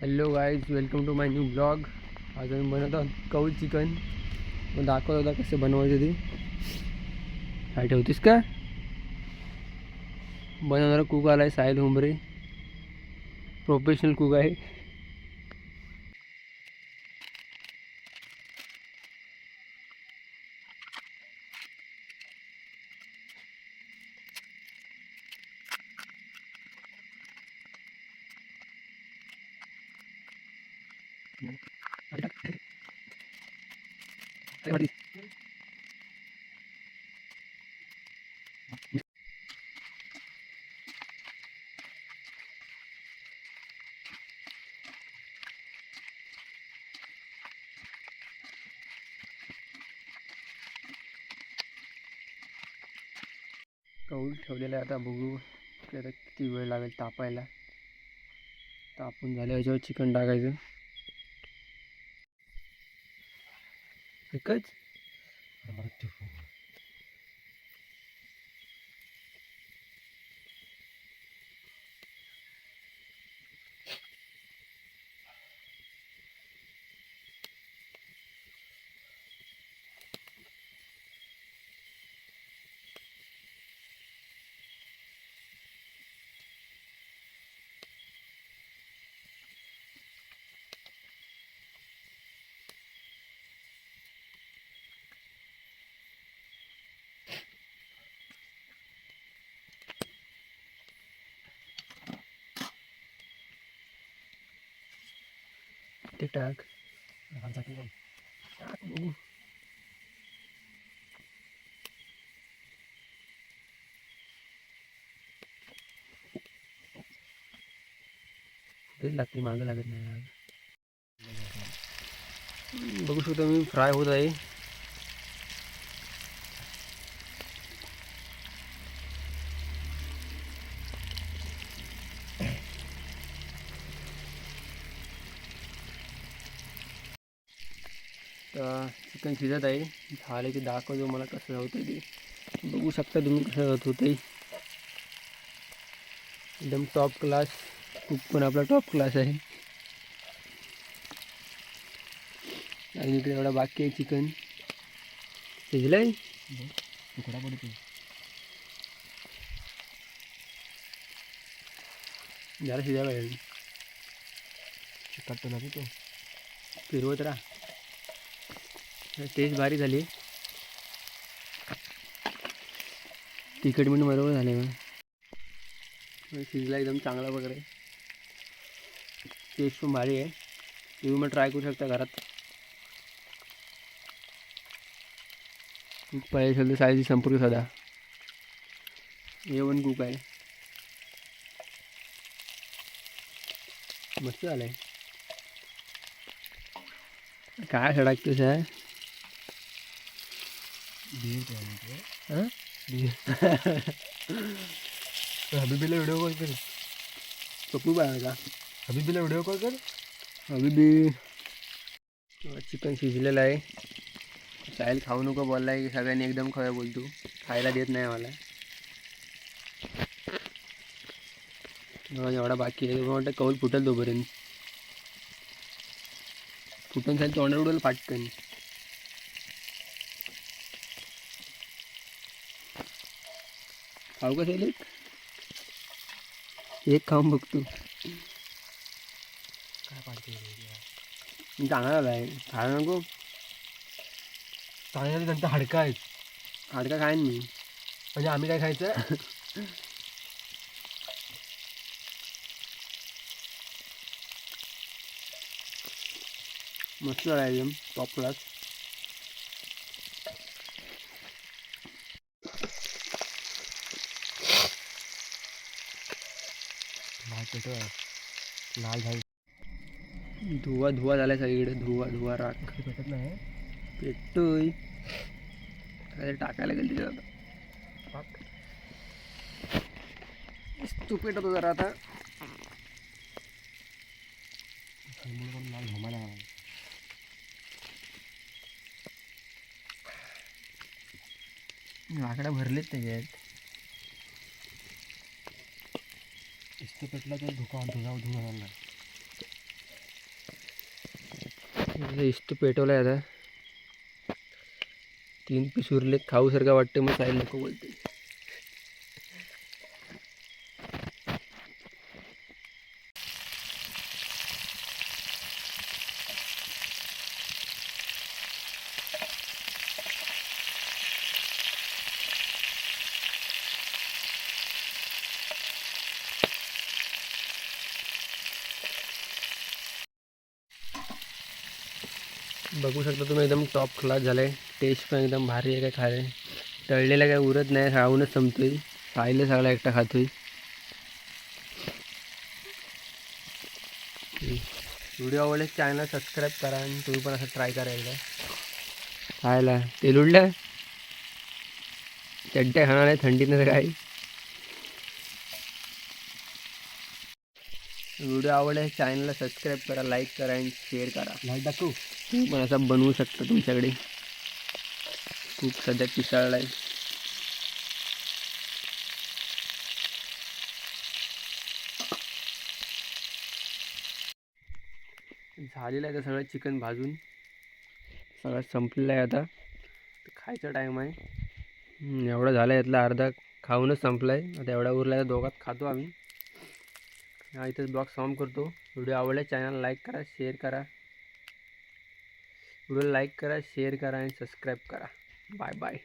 Hello guys, welcome to my new blog. आज आम्ही बनवत आहोत कौल चिकन. मग दाखवत होता कसे बनवायचे ते. काय ठेवतीस का? बनवणारा कुक आला आहे, साहिल हुंबरे. प्रोफेशनल कुक आहे. कौल ठेवलेला आहे. आता बघू की आता किती वेळ लागेल तापायला. तापून झालं याच्यावर चिकन टाकायचं. एकच ते टाक. बघू. तेच लागते, मागं लागत नाही. बघू शकतो मी फ्राय होत आहे. तर चिकन शिजत आहे. झाले की दाखवतो मला कसं होतं ते. बघू शकता तुम्ही कसं होत आहे. एकदम टॉप क्लास. कुक पण आपला टॉप क्लास आहे. आणि इकडे एवढा बाकी आहे चिकन. शिजलंय. तुकडा पडतो. जरा शिजायला पाहिजे. चिकट लागतो तो. फिरवत राहा. टेस्ट भारी झाली. तिखट मीठ बरोबर झाले. मग शिजला एकदम चांगला वगैरे. टेस्ट पण भारी आहे. तुम्ही मग ट्राय करू शकता घरात. पाहिजे असेल तर साईज संपर्क साधा. A1 कुक आहे. मस्त झालंय. काय सडाकतोस आहे. हबीबीला व्हिडिओ कॉल कर. पप्पू बाय का हबीबीला व्हिडिओ कॉल कर. हबीबी. चिकन शिजलेलं आहे. साहिल खाऊ नको बोलला आहे की सगळ्यांनी एकदम खरं बोलतो. खायला देत नाही मला. एवढा बाकी आहे. वाटतं कौल फुटेल तोपर्यंत. फुटून साहिल तोंडावर उडेल फाटकन. खाऊ का साहिल? एक खाऊन बघतो. काय पाडते चांगला झाला आहे. खायला नको. चांगल्या त्यांचं हाडका आहेत. हाडका खाईन मी. म्हणजे आम्ही काय खायचं. मस्त झाला एकदम टॉप क्लास. लाल झाली. धुवा धुवा झालाय सगळीकडे. धुवा धुवा राख. पेटत नाही. पेटतोय. काय टाकायला गेली तिथे आता. तू पेटतो जरा आता. लाल घुमायला लाकडा भरलेत त्याच्यात. इस्त पेटला तर धुका धुवा धुवा झाला. इष्ट पेटवला आहे आता. 3 पीस उरले खाऊसारखं वाटतं, मग साहिल नको बोलते. बघू शकता तुम्ही, एकदम टॉप क्लास झालं आहे. टेस्ट पण एकदम भारी आहे. काय खायला तळलेला काय उरत नाही, खाऊनच संपतोय. साहिल सगळा एकटा खातोय. व्हिडिओ आवडले चॅनल सबस्क्राईब करा आणि तुम्ही पण असं ट्राय करा एकदा खायला. तेल उडलं चड्ड्या खाणार आहे थंडीनं काय. व्हिडिओ आवडले चॅनलला सबस्क्राईब करा, लाईक करा आणि शेअर करा. लाईक दाखवू तुम्ही पण असं बनवू शकता तुमच्याकडे. खूप सध्या पिसाळला आहे. झालेलं आहे सगळं चिकन भाजून, सगळं संपलेलं आहे. आता खायचा टाईम आहे. एवढं झालं आहे, यातला अर्धा खाऊनच संपला आहे. आता एवढा उरला आहे, दोघात खातो आम्ही. हा इथेच ब्लॉग समाप्त करतो. व्हिडिओ आवडला चॅनल लाईक करा, शेअर करा. व्हिडिओ लाईक करा, शेअर करा आणि सबस्क्राईब करा. Bye bye.